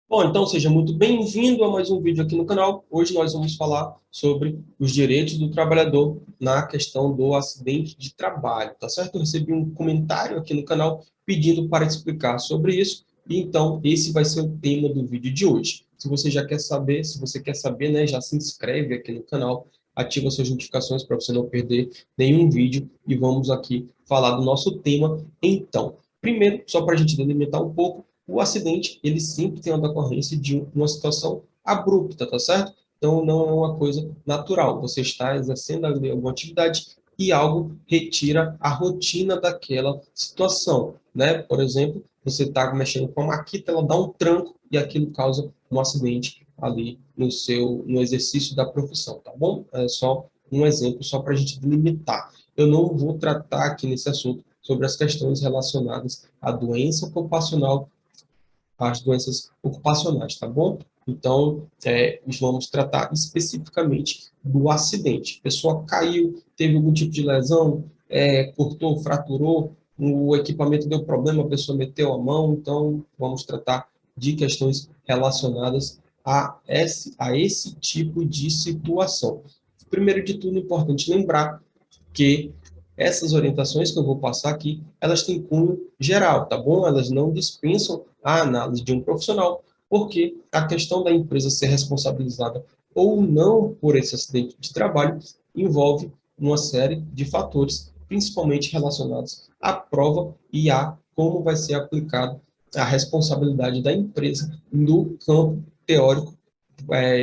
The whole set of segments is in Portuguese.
Bom, então seja muito bem-vindo a mais um vídeo aqui no canal. Hoje nós vamos falar sobre os direitos do trabalhador na questão do acidente de trabalho, tá certo? Eu recebi um comentário aqui no canal pedindo para explicar sobre isso, e então esse vai ser o tema do vídeo de hoje. Se você já quer saber, se você quer saber, né, já se inscreve aqui no canal, ativa suas notificações para você não perder nenhum vídeo e vamos aqui falar do nosso tema. Então, primeiro, só para a gente delimitar um pouco, o acidente, ele sempre tem a decorrência de uma situação abrupta, tá certo? Então, não é uma coisa natural. Você está exercendo ali alguma atividade e algo retira a rotina daquela situação, né? Por exemplo, você está mexendo com a maquita, ela dá um tranco e aquilo causa um acidente ali no exercício da profissão, tá bom? É só um exemplo, só para a gente delimitar. Eu não vou tratar aqui nesse assunto sobre as questões relacionadas à doença ocupacional, as doenças ocupacionais, tá bom? Então, vamos tratar especificamente do acidente. A pessoa caiu, teve algum tipo de lesão, cortou, fraturou, o equipamento deu problema, a pessoa meteu a mão, então vamos tratar de questões relacionadas a esse tipo de situação. Primeiro de tudo, é importante lembrar que essas orientações que eu vou passar aqui, elas têm cunho geral, tá bom? Elas não dispensam a análise de um profissional, porque a questão da empresa ser responsabilizada ou não por esse acidente de trabalho envolve uma série de fatores, principalmente relacionados à prova e a como vai ser aplicado a responsabilidade da empresa no campo teórico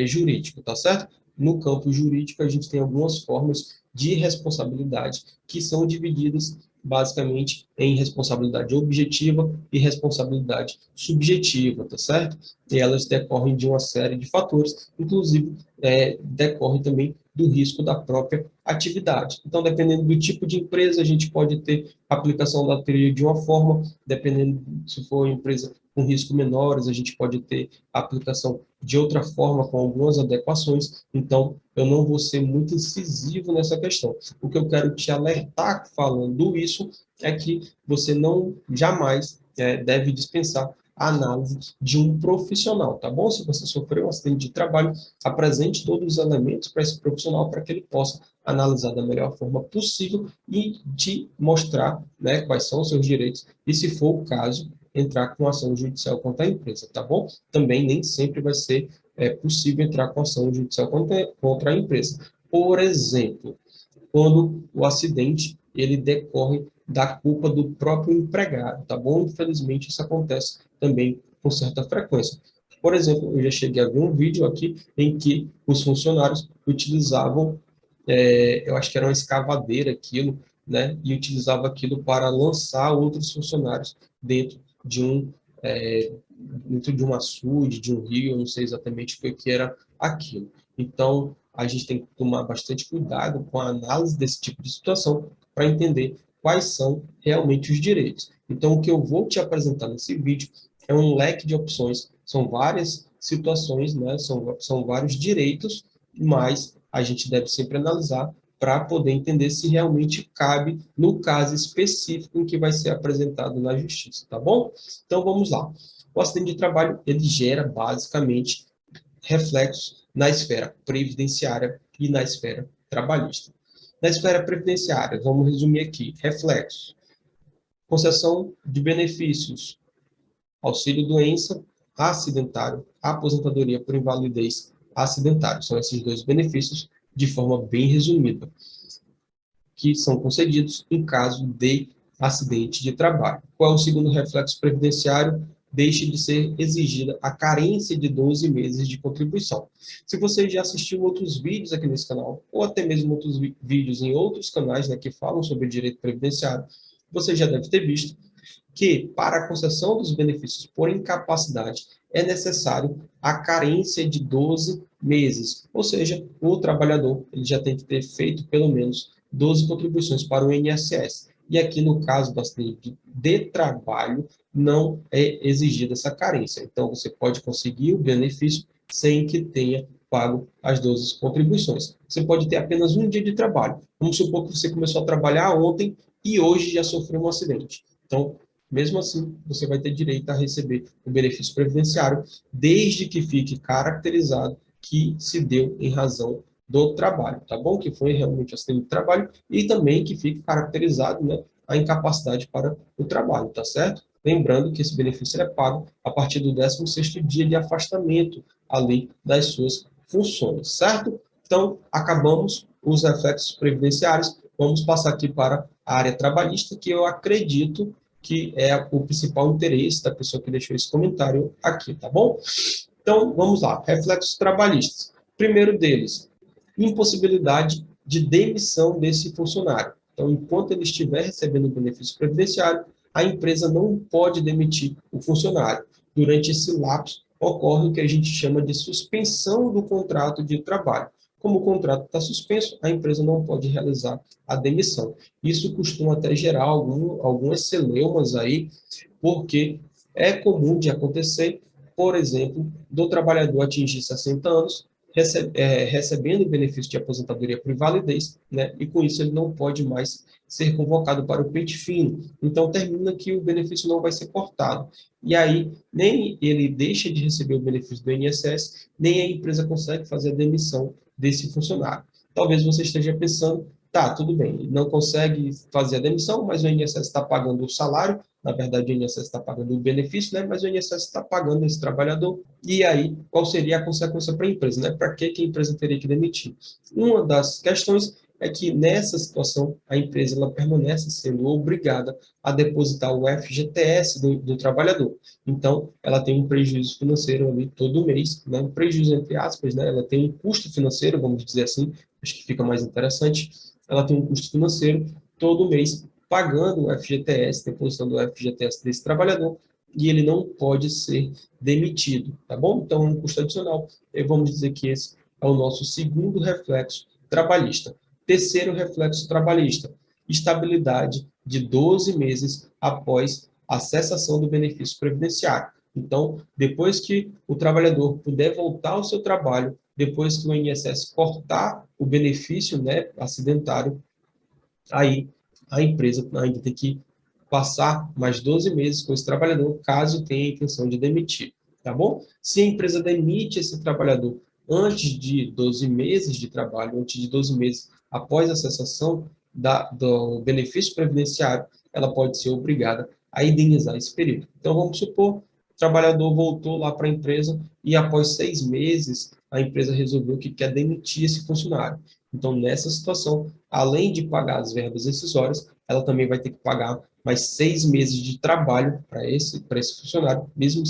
jurídico, tá certo? No campo jurídico, a gente tem algumas formas de responsabilidade que são divididas basicamente em responsabilidade objetiva e responsabilidade subjetiva, tá certo? E elas decorrem de uma série de fatores, inclusive decorrem também do risco da própria atividade. Então, dependendo do tipo de empresa, a gente pode ter aplicação da teoria de uma forma, dependendo se for empresa com risco menores, a gente pode ter aplicação de outra forma, com algumas adequações. Então, eu não vou ser muito incisivo nessa questão. O que eu quero te alertar falando isso é que você não jamais deve dispensar a análise de um profissional, tá bom? Se você sofreu um acidente de trabalho, apresente todos os elementos para esse profissional para que ele possa analisar da melhor forma possível e te mostrar, né, quais são os seus direitos e, se for o caso, entrar com ação judicial contra a empresa, tá bom? Também nem sempre vai ser possível entrar com ação judicial contra a empresa. Por exemplo, quando o acidente ele decorre da culpa do próprio empregado, tá bom? Infelizmente, isso acontece também com certa frequência. Por exemplo, eu já cheguei a ver um vídeo aqui em que os funcionários utilizavam, eu acho que era uma escavadeira aquilo, né? E utilizava aquilo para lançar outros funcionários dentro de um dentro de um açude, de um rio, eu não sei exatamente o que era aquilo. Então, a gente tem que tomar bastante cuidado com a análise desse tipo de situação para entender quais são realmente os direitos. Então, o que eu vou te apresentar nesse vídeo é um leque de opções, são várias situações, né? São vários direitos, mas a gente deve sempre analisar para poder entender se realmente cabe no caso específico em que vai ser apresentado na justiça, tá bom? Então, vamos lá. O acidente de trabalho, ele gera basicamente reflexos na esfera previdenciária e na esfera trabalhista. Na esfera previdenciária, vamos resumir aqui, reflexos, concessão de benefícios, auxílio-doença acidentário, aposentadoria por invalidez acidentário. São esses dois benefícios, de forma bem resumida, que são concedidos em caso de acidente de trabalho. Qual é o segundo reflexo previdenciário? Deixe de ser exigida a carência de 12 meses de contribuição. Se você já assistiu outros vídeos aqui nesse canal, ou até mesmo outros vídeos em outros canais, né, que falam sobre direito previdenciário, você já deve ter visto que, para a concessão dos benefícios por incapacidade, é necessário a carência de 12 meses. Ou seja, o trabalhador ele já tem que ter feito pelo menos 12 contribuições para o INSS. E aqui, no caso do acidente de trabalho, não é exigida essa carência. Então, você pode conseguir o benefício sem que tenha pago as 12 contribuições. Você pode ter apenas um dia de trabalho. Vamos supor que você começou a trabalhar ontem e hoje já sofreu um acidente. Então, mesmo assim, você vai ter direito a receber o benefício previdenciário, desde que fique caracterizado que se deu em razão do trabalho, tá bom? Que foi realmente acidente de trabalho e também que fique caracterizado, né, a incapacidade para o trabalho, tá certo? Lembrando que esse benefício é pago a partir do 16º dia de afastamento ali das suas funções, certo? Então, acabamos os reflexos previdenciários, vamos passar aqui para a área trabalhista, que eu acredito que é o principal interesse da pessoa que deixou esse comentário aqui, tá bom? Então, vamos lá, reflexos trabalhistas. Primeiro deles, impossibilidade de demissão desse funcionário. Então, enquanto ele estiver recebendo o benefício previdenciário, a empresa não pode demitir o funcionário. Durante esse lapso, ocorre o que a gente chama de suspensão do contrato de trabalho. Como o contrato está suspenso, a empresa não pode realizar a demissão. Isso costuma até gerar algumas celeumas aí, porque é comum de acontecer, por exemplo, do trabalhador atingir 60 anos, recebendo o benefício de aposentadoria por invalidez, né? E com isso ele não pode mais ser convocado para o pente fino. Então termina que o benefício não vai ser cortado. E aí nem ele deixa de receber o benefício do INSS, nem a empresa consegue fazer a demissão desse funcionário. Talvez você esteja pensando, tá, tudo bem, ele não consegue fazer a demissão, mas o INSS está pagando o salário, na verdade o INSS está pagando o benefício, né? Mas o INSS está pagando esse trabalhador, e aí qual seria a consequência para a empresa, né? Para que a empresa teria que demitir? Uma das questões é que nessa situação a empresa ela permanece sendo obrigada a depositar o FGTS do trabalhador. Então, ela tem um prejuízo financeiro ali todo mês, né? Um prejuízo entre aspas, né? Ela tem um custo financeiro, vamos dizer assim, acho que fica mais interessante. Ela tem um custo financeiro todo mês pagando o FGTS, depositando o FGTS desse trabalhador, e ele não pode ser demitido, tá bom? Então, é um custo adicional. E vamos dizer que esse é o nosso segundo reflexo trabalhista. Terceiro reflexo trabalhista, estabilidade de 12 meses após a cessação do benefício previdenciário. Então, depois que o trabalhador puder voltar ao seu trabalho, depois que o INSS cortar o benefício, né, acidentário, aí a empresa ainda tem que passar mais 12 meses com esse trabalhador, caso tenha a intenção de demitir, tá bom? Se a empresa demite esse trabalhador antes de 12 meses de trabalho, antes de 12 meses após a cessação do benefício previdenciário, ela pode ser obrigada a indenizar esse período. Então, vamos supor, o trabalhador voltou lá para a empresa e após 6 meses, a empresa resolveu que quer demitir esse funcionário. Então, nessa situação, além de pagar as verbas rescisórias, ela também vai ter que pagar mais 6 meses de trabalho para esse funcionário, mesmo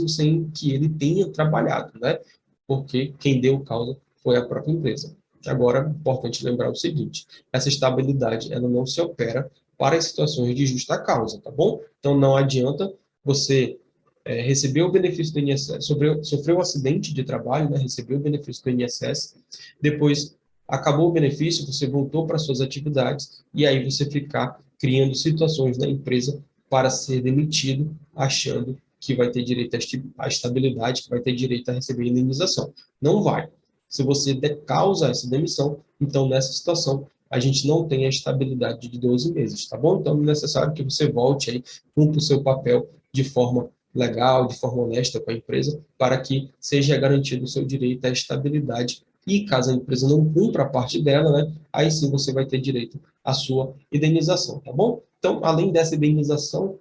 sem que ele tenha trabalhado, né? Porque quem deu causa foi a própria empresa. Agora, é importante lembrar o seguinte, essa estabilidade ela não se opera para as situações de justa causa, tá bom? Então, não adianta você recebeu o benefício do INSS, sofreu um acidente de trabalho, né, recebeu o benefício do INSS, depois acabou o benefício, você voltou para suas atividades, e aí você ficar criando situações na empresa para ser demitido, achando que vai ter direito à estabilidade, que vai ter direito a receber indenização. Não vai. Se você causa essa demissão, então nessa situação a gente não tem a estabilidade de 12 meses, tá bom? Então é necessário que você volte aí, cumpra o seu papel de forma legal, de forma honesta com a empresa, para que seja garantido o seu direito à estabilidade. E caso a empresa não cumpra a parte dela, né, aí sim você vai ter direito à sua indenização, tá bom? Então, além dessa indenização,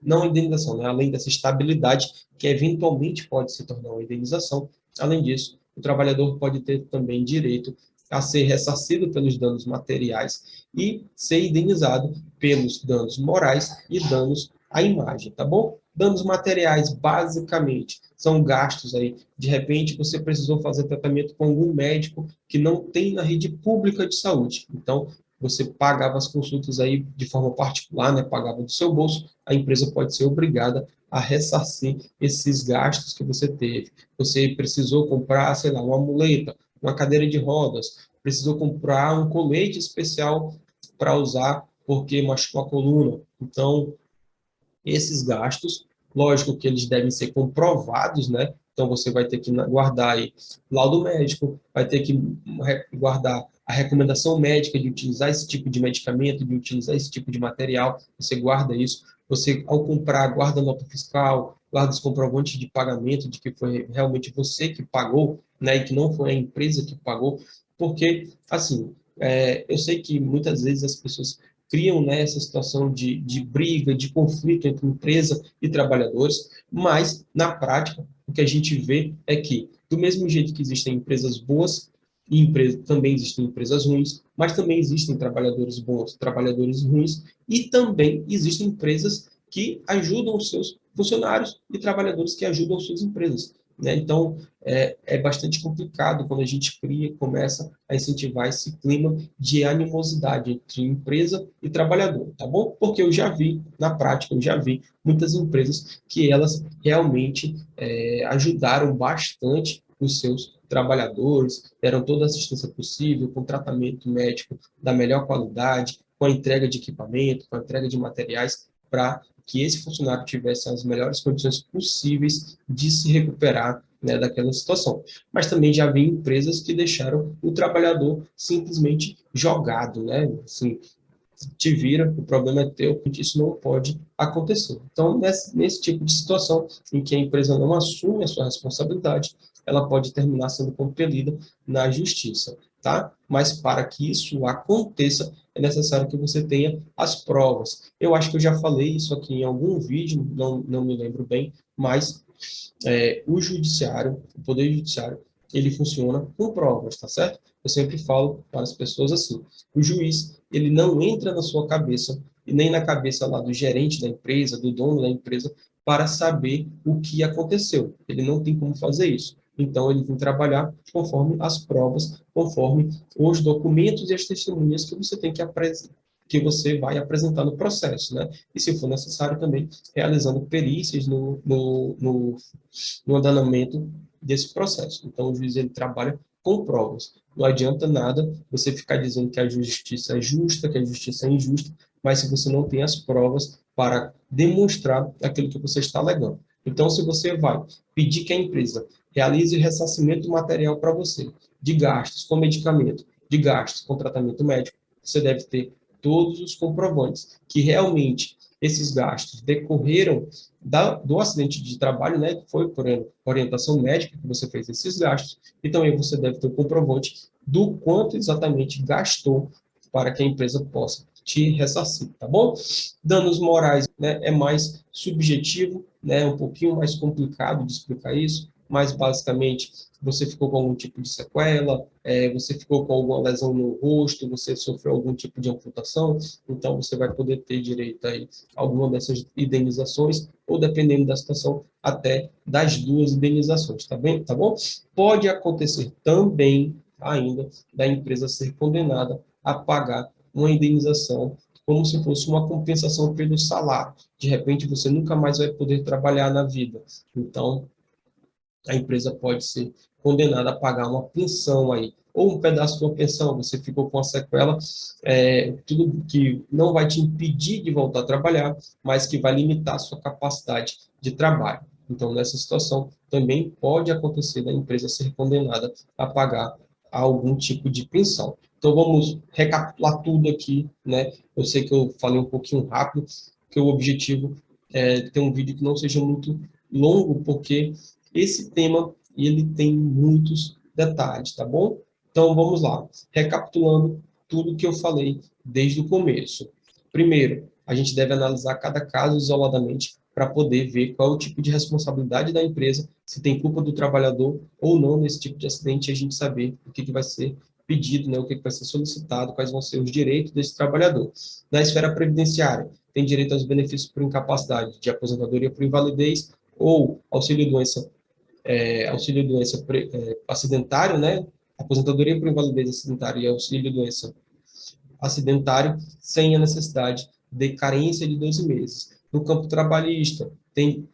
não indenização, né, além dessa estabilidade, que eventualmente pode se tornar uma indenização, além disso, o trabalhador pode ter também direito a ser ressarcido pelos danos materiais e ser indenizado pelos danos morais e danos à imagem, tá bom? Danos materiais, basicamente, são gastos aí. De repente, você precisou fazer tratamento com algum médico que não tem na rede pública de saúde. Então, você pagava as consultas aí de forma particular, né? Pagava do seu bolso, a empresa pode ser obrigada a ressarcir esses gastos que você teve. Você precisou comprar, sei lá, uma muleta, uma cadeira de rodas, precisou comprar um colete especial para usar porque machucou a coluna. Então, esses gastos, lógico que eles devem ser comprovados, né? Então, você vai ter que guardar aí laudo médico, vai ter que guardar a recomendação médica de utilizar esse tipo de medicamento, de utilizar esse tipo de material, você guarda isso. Você, ao comprar, guarda a nota fiscal, guarda os comprovantes de pagamento, de que foi realmente você que pagou, né, e que não foi a empresa que pagou, porque, assim, eu sei que muitas vezes as pessoas criam, né, essa situação de briga, de conflito entre empresa e trabalhadores, mas, na prática, o que a gente vê é que, do mesmo jeito que existem empresas boas, também existem empresas ruins, mas também existem trabalhadores bons, trabalhadores ruins, e também existem empresas que ajudam os seus funcionários e trabalhadores que ajudam suas empresas, né? Então, é bastante complicado quando a gente começa a incentivar esse clima de animosidade entre empresa e trabalhador, tá bom? Porque eu já vi, na prática, eu já vi muitas empresas que elas realmente ajudaram bastante os seus trabalhadores, deram toda a assistência possível, com tratamento médico da melhor qualidade, com a entrega de equipamento, com a entrega de materiais, para que esse funcionário tivesse as melhores condições possíveis de se recuperar, né, daquela situação. Mas também já vi empresas que deixaram o trabalhador simplesmente jogado, né? Assim, te vira, o problema é teu, porque isso não pode acontecer. Então, nesse tipo de situação em que a empresa não assume a sua responsabilidade, ela pode terminar sendo compelida na justiça, tá? Mas para que isso aconteça, é necessário que você tenha as provas. Eu acho que eu já falei isso aqui em algum vídeo, não me lembro bem, mas o judiciário, o poder judiciário, ele funciona com provas, tá certo? Eu sempre falo para as pessoas assim, o juiz, ele não entra na sua cabeça e nem na cabeça lá do gerente da empresa, do dono da empresa, para saber o que aconteceu. Ele não tem como fazer isso. Então, ele tem que trabalhar conforme as provas, conforme os documentos e as testemunhas que você tem que apresentar, que você vai apresentar no processo, né? E, se for necessário, também realizando perícias no andamento desse processo. Então, o juiz ele trabalha com provas. Não adianta nada você ficar dizendo que a justiça é justa, que a justiça é injusta, mas se você não tem as provas para demonstrar aquilo que você está alegando. Então, se você vai pedir que a empresa realize ressarcimento material para você, de gastos com medicamento, de gastos com tratamento médico, você deve ter todos os comprovantes que realmente esses gastos decorreram do acidente de trabalho, né, que foi por orientação médica que você fez esses gastos, e também você deve ter o comprovante do quanto exatamente gastou para que a empresa possa te ressarcir, tá bom? Danos morais, né, é mais subjetivo, né, um pouquinho mais complicado de explicar isso, mas basicamente você ficou com algum tipo de sequela, você ficou com alguma lesão no rosto, você sofreu algum tipo de amputação, então você vai poder ter direito aí a alguma dessas indenizações, ou dependendo da situação, até das duas indenizações, tá bem? Tá bom? Pode acontecer também, ainda, da empresa ser condenada a pagar uma indenização como se fosse uma compensação pelo salário. De repente, você nunca mais vai poder trabalhar na vida. Então, a empresa pode ser condenada a pagar uma pensão aí, ou um pedaço de uma pensão, você ficou com a sequela, tudo que não vai te impedir de voltar a trabalhar, mas que vai limitar a sua capacidade de trabalho. Então, nessa situação, também pode acontecer da empresa ser condenada a pagar algum tipo de pensão. Então, vamos recapitular tudo aqui, né? Eu sei que eu falei um pouquinho rápido, que o objetivo é ter um vídeo que não seja muito longo, porque esse tema, ele tem muitos detalhes, tá bom? Então, vamos lá. Recapitulando tudo que eu falei desde o começo. Primeiro, a gente deve analisar cada caso isoladamente para poder ver qual é o tipo de responsabilidade da empresa, se tem culpa do trabalhador ou não nesse tipo de acidente, e a gente saber o que vai ser pedido, né, o que vai ser solicitado, quais vão ser os direitos desse trabalhador. Na esfera previdenciária, tem direito aos benefícios por incapacidade, de aposentadoria por invalidez ou auxílio-doença acidentário, né? Aposentadoria por invalidez acidentária e auxílio-doença acidentário, sem a necessidade de carência de 12 meses. No campo trabalhista,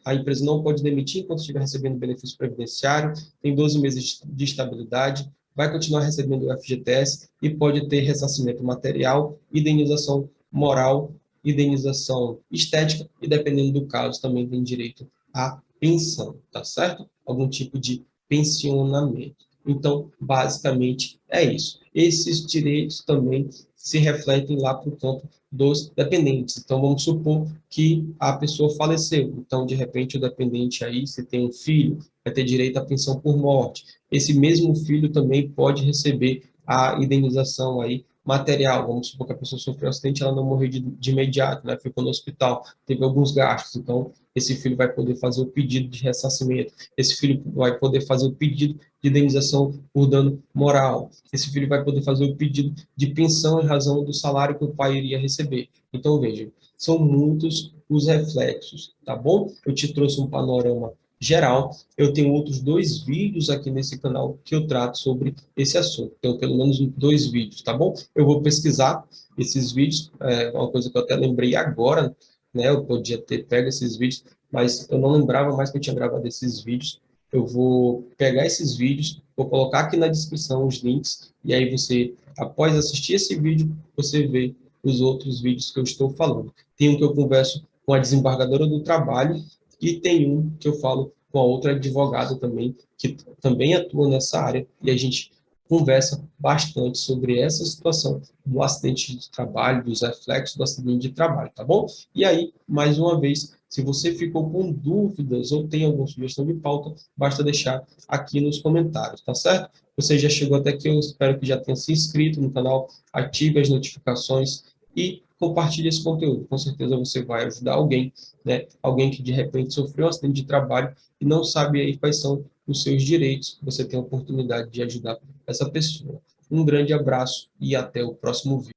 a empresa não pode demitir enquanto estiver recebendo benefício previdenciário, tem 12 meses de estabilidade, vai continuar recebendo o FGTS e pode ter ressarcimento material, indenização moral, indenização estética e, dependendo do caso, também tem direito à pensão, tá certo? Algum tipo de pensionamento. Então, basicamente, é isso. Esses direitos também se refletem lá para o campo dos dependentes. Então, vamos supor que a pessoa faleceu. Então, de repente, o dependente aí, se tem um filho, vai ter direito à pensão por morte. Esse mesmo filho também pode receber a indenização aí material. Vamos supor que a pessoa sofreu um acidente, ela não morreu de imediato, né? Ficou no hospital, teve alguns gastos. Então, esse filho vai poder fazer o pedido de ressarcimento. Esse filho vai poder fazer o pedido de indenização por dano moral. Esse filho vai poder fazer o pedido de pensão em razão do salário que o pai iria receber. Então, veja, são muitos os reflexos, tá bom? Eu te trouxe um panorama geral. Eu tenho outros 2 vídeos aqui nesse canal que eu trato sobre esse assunto. Então, pelo menos 2 vídeos, tá bom? Eu vou pesquisar esses vídeos, uma coisa que eu até lembrei agora, né? Eu podia ter pego esses vídeos, mas eu não lembrava mais que eu tinha gravado esses vídeos. Eu vou pegar esses vídeos, vou colocar aqui na descrição os links, e aí você, após assistir esse vídeo, você vê os outros vídeos que eu estou falando. Tem um que eu converso com a desembargadora do trabalho, e tem um que eu falo com a outra advogada também, que também atua nessa área, e a gente conversa bastante sobre essa situação do acidente de trabalho, dos reflexos do acidente de trabalho, tá bom? E aí, mais uma vez, se você ficou com dúvidas ou tem alguma sugestão de pauta, basta deixar aqui nos comentários, tá certo? Você já chegou até aqui, eu espero que já tenha se inscrito no canal, ative as notificações e compartilhe esse conteúdo. Com certeza você vai ajudar alguém, né? Alguém que de repente sofreu um acidente de trabalho e não sabe aí quais são os seus direitos. Você tem a oportunidade de ajudar essa pessoa. Um grande abraço e até o próximo vídeo.